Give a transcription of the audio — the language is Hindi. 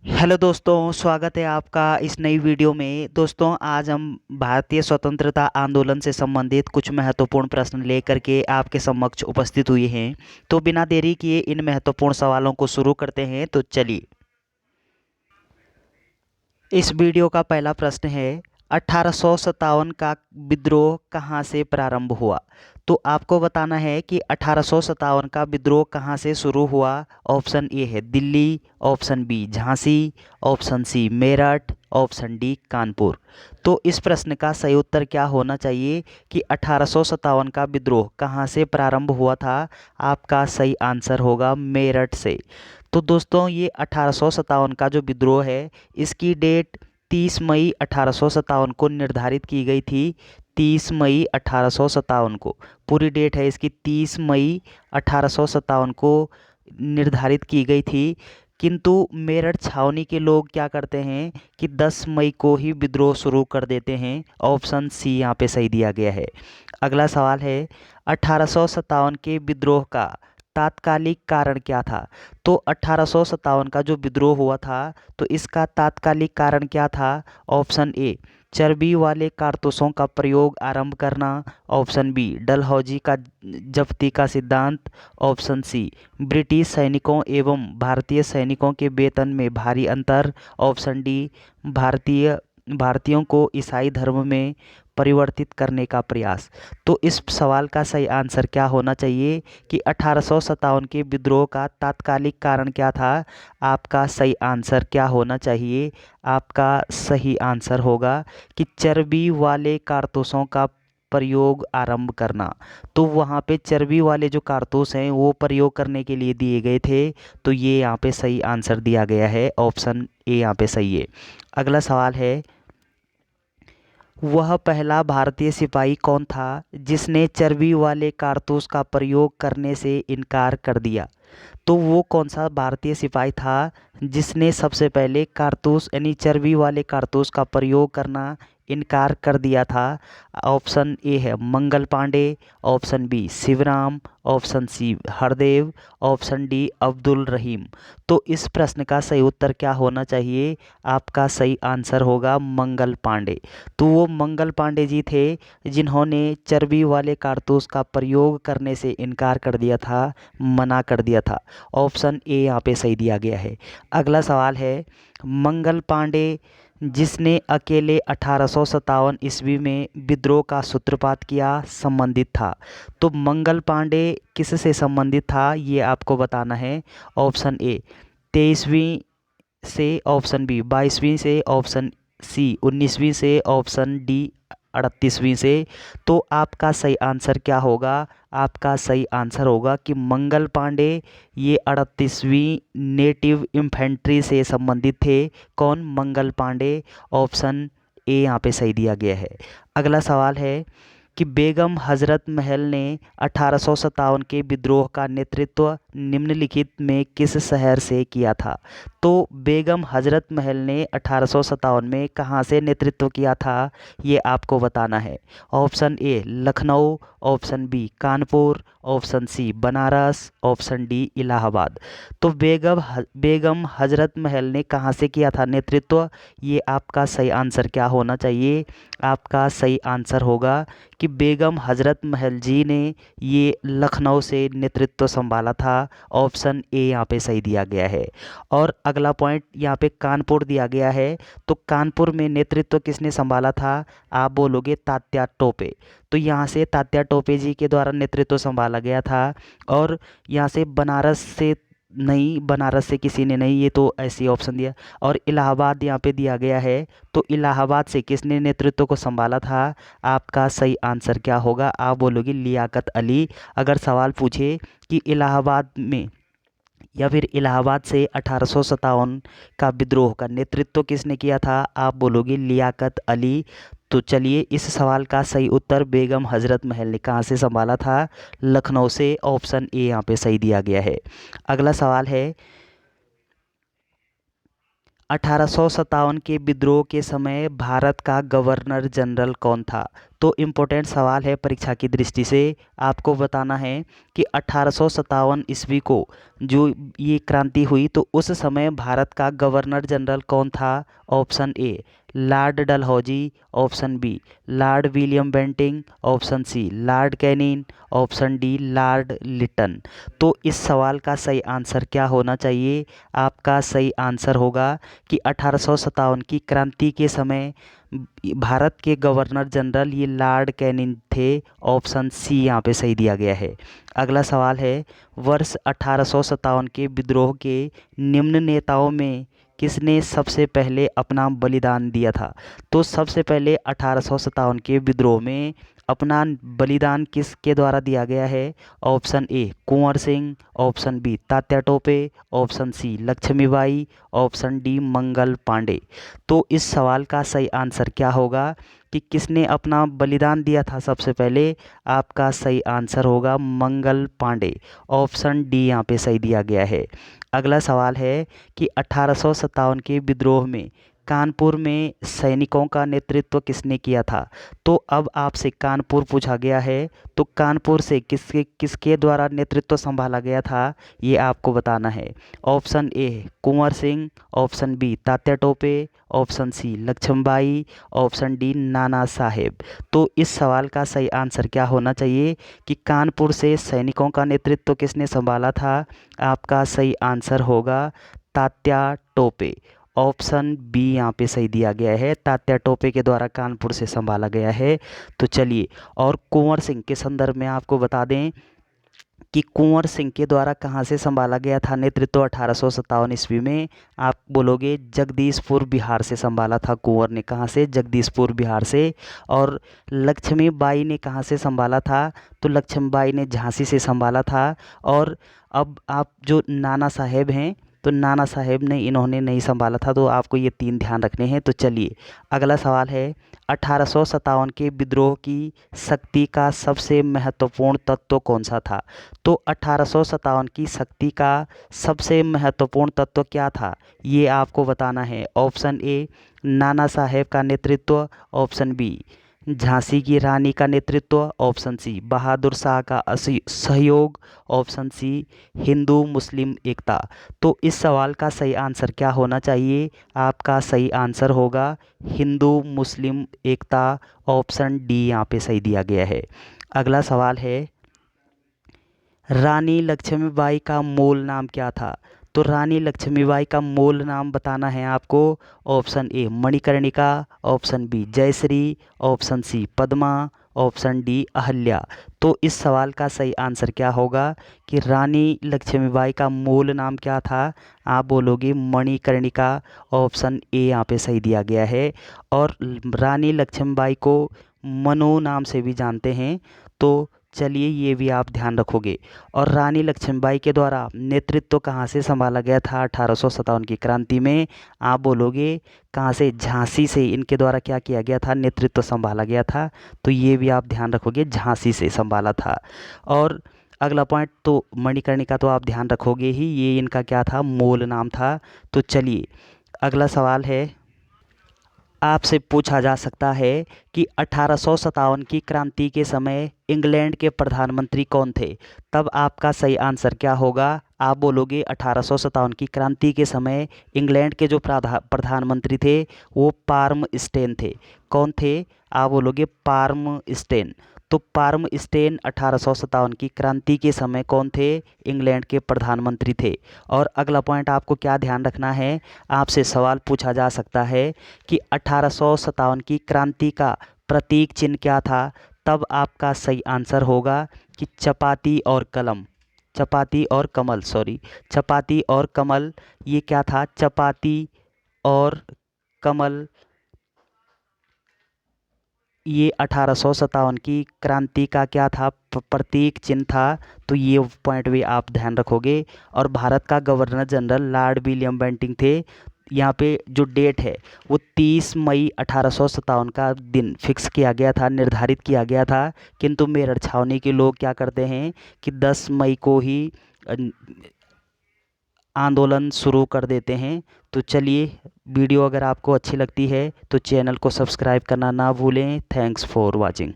हेलो दोस्तों, स्वागत है आपका इस नई वीडियो में। दोस्तों, आज हम भारतीय स्वतंत्रता आंदोलन से संबंधित कुछ महत्वपूर्ण प्रश्न लेकर के आपके समक्ष उपस्थित हुए हैं। तो बिना देरी किए इन महत्वपूर्ण सवालों को शुरू करते हैं। तो चलिए, इस वीडियो का पहला प्रश्न है, 1857 का विद्रोह कहाँ से प्रारंभ हुआ? तो आपको बताना है कि 1857 का विद्रोह कहाँ से शुरू हुआ। ऑप्शन ए है Delhi, option B Jhansi, option C Meerut, option D Kanpur. तो इस प्रश्न का सही उत्तर क्या होना चाहिए कि 1857 का विद्रोह कहाँ से प्रारंभ हुआ था? आपका सही आंसर होगा मेरठ से। तो दोस्तों, ये 1857 का जो विद्रोह है, इसकी डेट 30 मई 1857 को निर्धारित की गई थी। 30 मई 1857 को पूरी डेट है इसकी, 30 मई 1857 को निर्धारित की गई थी। किंतु मेरठ छावनी के लोग क्या करते हैं कि 10 मई को ही विद्रोह शुरू कर देते हैं। ऑप्शन सी यहाँ पे सही दिया गया है। अगला सवाल है, 1857 के विद्रोह का तात्कालिक कारण क्या था? तो 1857 का जो विद्रोह हुआ था, तो इसका तात्कालिक कारण क्या था? ऑप्शन ए, चर्बी वाले कारतूसों का प्रयोग आरंभ करना, ऑप्शन बी, डलहौजी का जब्ती का सिद्धांत, ऑप्शन सी, ब्रिटिश सैनिकों एवं भारतीय सैनिकों के वेतन में भारी अंतर, ऑप्शन डी, भारतीयों को ईसाई धर्म में परिवर्तित करने का प्रयास। तो इस सवाल का सही आंसर क्या होना चाहिए कि 1857 के विद्रोह का तात्कालिक कारण क्या था? आपका सही आंसर क्या होना चाहिए? आपका सही आंसर होगा कि चर्बी वाले कारतूसों का प्रयोग आरंभ करना। तो वहाँ पे चर्बी वाले जो कारतूस हैं वो प्रयोग करने के लिए दिए गए थे। तो ये यहाँ पे सही आंसर दिया गया है, ऑप्शन ए यहाँ पे सही है। अगला सवाल है, वह पहला भारतीय सिपाही कौन था जिसने चर्बी वाले कारतूस का प्रयोग करने से इनकार कर दिया? तो वो कौन सा भारतीय सिपाही था जिसने सबसे पहले कारतूस यानी चर्बी वाले कारतूस का प्रयोग करना इनकार कर दिया था? ऑप्शन ए है Mangal Pandey, option B Shivram, option C Hardev, option D Abdul Rahim. तो इस प्रश्न का सही उत्तर क्या होना चाहिए? आपका सही आंसर होगा मंगल पांडे। तो वो मंगल पांडे जी थे जिन्होंने चर्बी वाले कारतूस का प्रयोग करने से इनकार कर दिया था, मना कर दिया था। ऑप्शन ए यहाँ पे सही दिया गया है। अगला सवाल है, मंगल पांडे जिसने अकेले 1857 ईस्वी में विद्रोह का सूत्रपात किया संबंधित था। तो मंगल पांडे किससे संबंधित था ये आपको बताना है। ऑप्शन ए 23वीं से, ऑप्शन बी 22वीं से, ऑप्शन सी 19वीं से, ऑप्शन डी 38वीं से। तो आपका सही आंसर क्या होगा? आपका सही आंसर होगा कि मंगल पांडे ये 38वीं नेटिव इन्फेंट्री से संबंधित थे। कौन? मंगल पांडे। ऑप्शन ए यहाँ पे सही दिया गया है। अगला सवाल है कि बेगम हजरत महल ने 1857 के विद्रोह का नेतृत्व निम्नलिखित में किस शहर से किया था? तो बेगम हजरत महल ने 1857 में कहाँ से नेतृत्व किया था ये आपको बताना है। Option A Lucknow, option B Kanpur, option C Banaras, option D Allahabad. तो बेगम हजरत महल ने कहाँ से किया था नेतृत्व? ये आपका सही आंसर क्या होना चाहिए? आपका सही आंसर होगा कि बेगम हजरत महल जी ने ये लखनऊ से नेतृत्व संभाला था। ऑप्शन ए यहाँ पे सही दिया गया है। और अगला पॉइंट यहाँ पे कानपुर दिया गया है। तो कानपुर में नेतृत्व किसने संभाला था? आप बोलोगे तात्या टोपे। तो यहाँ से तात्या टोपे जी के द्वारा नेतृत्व संभाला गया था। और यहाँ से बनारस से नहीं, बनारस से किसी ने नहीं, ये तो ऐसी ऑप्शन दिया। और इलाहाबाद यहाँ पे दिया गया है। तो इलाहाबाद से किसने नेतृत्व को संभाला था? आपका सही आंसर क्या होगा? आप बोलोगे लियाकत अली। अगर सवाल पूछे कि इलाहाबाद में या फिर इलाहाबाद से 1857 का विद्रोह का नेतृत्व किसने किया था? आप बोलोगे लियाकत अली। तो चलिए, इस सवाल का सही उत्तर बेगम हजरत महल ने कहाँ से संभाला था? लखनऊ से। ऑप्शन ए यहाँ पे सही दिया गया है। अगला सवाल है, 1857 के विद्रोह के समय भारत का गवर्नर जनरल कौन था? तो इम्पोर्टेंट सवाल है परीक्षा की दृष्टि से। आपको बताना है कि 1857 ईस्वी को जो ये क्रांति हुई तो उस समय भारत का गवर्नर जनरल कौन था? Option A Lord Dalhousie, option B Lord William Bentinck, option C Lord Canning, option D Lord Lytton. तो इस सवाल का सही आंसर क्या होना चाहिए? आपका सही आंसर होगा कि 1857 की क्रांति के समय भारत के गवर्नर जनरल ये लॉर्ड कैनिंग थे। ऑप्शन सी यहाँ पे सही दिया गया है। अगला सवाल है, वर्ष 1857 के विद्रोह के निम्न नेताओं में किसने सबसे पहले अपना बलिदान दिया था? तो सबसे पहले 1857 के विद्रोह में अपना बलिदान किसके द्वारा दिया गया है? Option A Kunwar Singh, option B Tatya Tope, option C Lakshmibai, option D Mangal Pandey. तो इस सवाल का सही आंसर क्या होगा कि किसने अपना बलिदान दिया था सबसे पहले? आपका सही आंसर होगा मंगल पांडे। ऑप्शन डी यहाँ पे सही दिया गया है। अगला सवाल है कि 1857 के विद्रोह में कानपुर में सैनिकों का नेतृत्व किसने किया था? तो अब आपसे कानपुर पूछा गया है, तो कानपुर से किसके किसके द्वारा नेतृत्व संभाला गया था ये आपको बताना है। Option A Kunwar Singh, option B Tatya Tope, option C Lakshmibai, option D Nana Sahib. तो इस सवाल का सही आंसर क्या होना चाहिए कि कानपुर से सैनिकों का नेतृत्व किसने संभाला था? आपका सही आंसर होगा तात्या टोपे। ऑप्शन बी यहाँ पे सही दिया गया है, तात्या टोपे के द्वारा कानपुर से संभाला गया है। तो चलिए, और कुंवर सिंह के संदर्भ में आपको बता दें कि कुंवर सिंह के द्वारा कहाँ से संभाला गया था नेतृत्व 1857 ईस्वी में? आप बोलोगे जगदीशपुर बिहार से संभाला था कुंवर ने। कहाँ से? जगदीशपुर बिहार से। और लक्ष्मीबाई ने कहाँ से संभाला था? तो लक्ष्मीबाई ने झांसी से संभाला था। और अब आप जो नाना साहेब हैं, तो नाना साहेब ने इन्होंने नहीं संभाला था। तो आपको ये तीन ध्यान रखने हैं। तो चलिए, अगला सवाल है, 1857 के विद्रोह की शक्ति का सबसे महत्वपूर्ण तत्व कौन सा था? तो 1857 की शक्ति का सबसे महत्वपूर्ण तत्व क्या था ये आपको बताना है। ऑप्शन ए नाना साहेब का नेतृत्व, ऑप्शन बी झांसी की रानी का नेतृत्व, ऑप्शन सी बहादुर शाह का सहयोग, ऑप्शन सी हिंदू मुस्लिम एकता। तो इस सवाल का सही आंसर क्या होना चाहिए? आपका सही आंसर होगा हिंदू मुस्लिम एकता। ऑप्शन डी यहाँ पे सही दिया गया है। अगला सवाल है, रानी लक्ष्मीबाई का मूल नाम क्या था? तो रानी लक्ष्मीबाई का मूल नाम बताना है आपको। Option A Manikarnika, option B Jayashree, option C Padma, option D Ahalya. तो इस सवाल का सही आंसर क्या होगा कि रानी लक्ष्मीबाई का मूल नाम क्या था? आप बोलोगे मणिकर्णिका। ऑप्शन ए यहाँ पे सही दिया गया है। और रानी लक्ष्मीबाई को मनु नाम से भी जानते हैं। तो चलिए, ये भी आप ध्यान रखोगे। और रानी लक्ष्मीबाई के द्वारा नेतृत्व कहाँ से संभाला गया था 1857 की क्रांति में? आप बोलोगे कहाँ से? झांसी से इनके द्वारा क्या किया गया था? नेतृत्व संभाला गया था। तो ये भी आप ध्यान रखोगे, झांसी से संभाला था। और अगला पॉइंट, तो मणिकर्णिका तो आप ध्यान रखोगे ही, ये इनका क्या था? मूल नाम था। तो चलिए, अगला सवाल है, आपसे पूछा जा सकता है कि 1857 की क्रांति के समय इंग्लैंड के प्रधानमंत्री कौन थे? तब आपका सही आंसर क्या होगा? आप बोलोगे 1857 की क्रांति के समय इंग्लैंड के जो प्रधानमंत्री थे वो पार्म स्टेन थे। कौन थे? आप बोलोगे पार्म स्टेन। तो पार्म स्टेन 1857 की क्रांति के समय कौन थे? इंग्लैंड के प्रधानमंत्री थे। और अगला पॉइंट आपको क्या ध्यान रखना है, आपसे सवाल पूछा जा सकता है कि 1857 की क्रांति का प्रतीक चिन्ह क्या था? तब आपका सही आंसर होगा कि चपाती और कलम, चपाती और कमल, सॉरी, चपाती और कमल। ये क्या था? चपाती और कमल, ये 1857 की क्रांति का क्या था? प्रतीक चिन्ह था। तो ये पॉइंट भी आप ध्यान रखोगे। और भारत का governor general Lord William Bentinck थे। यहाँ पे जो डेट है वो 30 मई 1857 का दिन फिक्स किया गया था, निर्धारित किया गया था। किंतु मेरठ छावनी के लोग क्या करते हैं कि 10 मई को ही आंदोलन शुरू कर देते हैं। तो चलिए, वीडियो अगर आपको अच्छी लगती है तो चैनल को सब्सक्राइब करना ना भूलें। Thanks for watching.